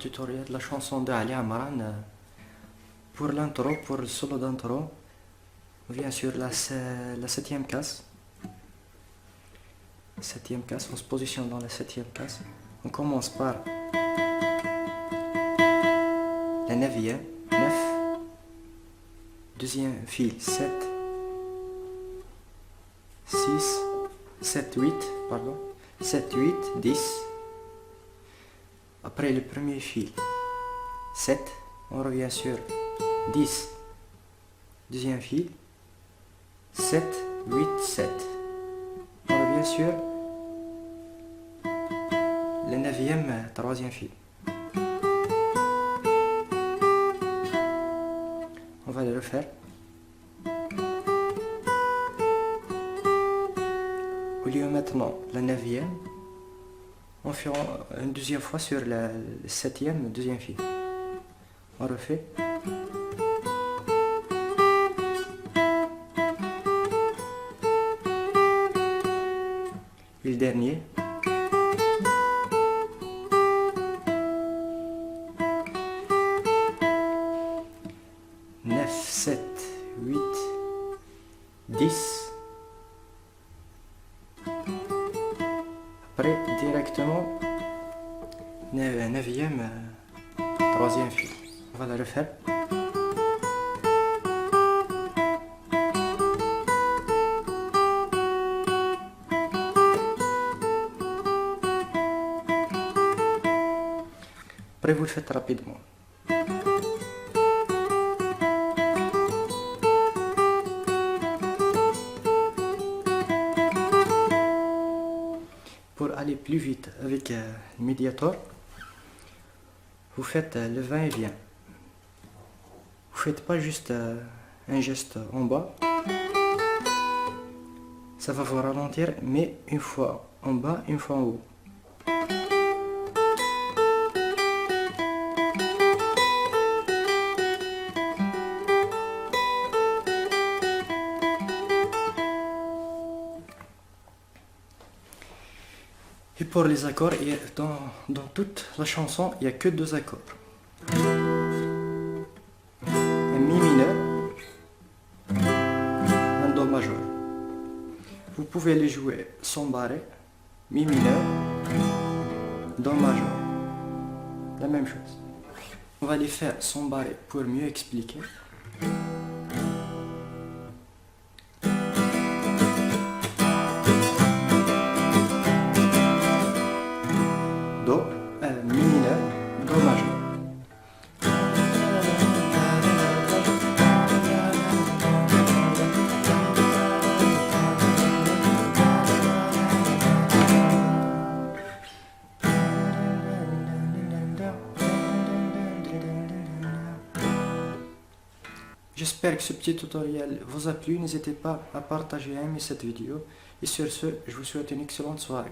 tutoriel de la chanson de Ali Amran. Pour l'intro, pour le solo d'intro, on vient sur la septième case. Septième case, on se positionne dans la septième case. On commence par la neuvième, 9, deuxième fil 7, 6, 7, 8, pardon, 7, 8, 10. Après le premier fil 7, on revient sur 10, deuxième fil 7, 8, 7. On revient sur le neuvième, troisième fil. On va le refaire. Au lieu maintenant la neuvième, on fait une deuxième fois sur le septième, deuxième fil. On refait. Et le dernier. Neuf, 7, 8, 10. Après, directement, neuvième, troisième fil. On va le refaire. Après, vous le faites rapidement. Pour aller plus vite avec le médiator, vous faites le va-et-vient. Vous faites pas juste un geste en bas, ça va vous ralentir, mais une fois en bas, une fois en haut. Et pour les accords, dans toute la chanson, il n'y a que 2 accords. Un Mi mineur, un Do majeur. Vous pouvez les jouer sans barré, Mi mineur, Do majeur. La même chose. On va les faire sans barré pour mieux expliquer. Do, Mi mineur, Do majeur. J'espère que ce petit tutoriel vous a plu. N'hésitez pas à partager et aimer cette vidéo. Et sur ce, je vous souhaite une excellente soirée.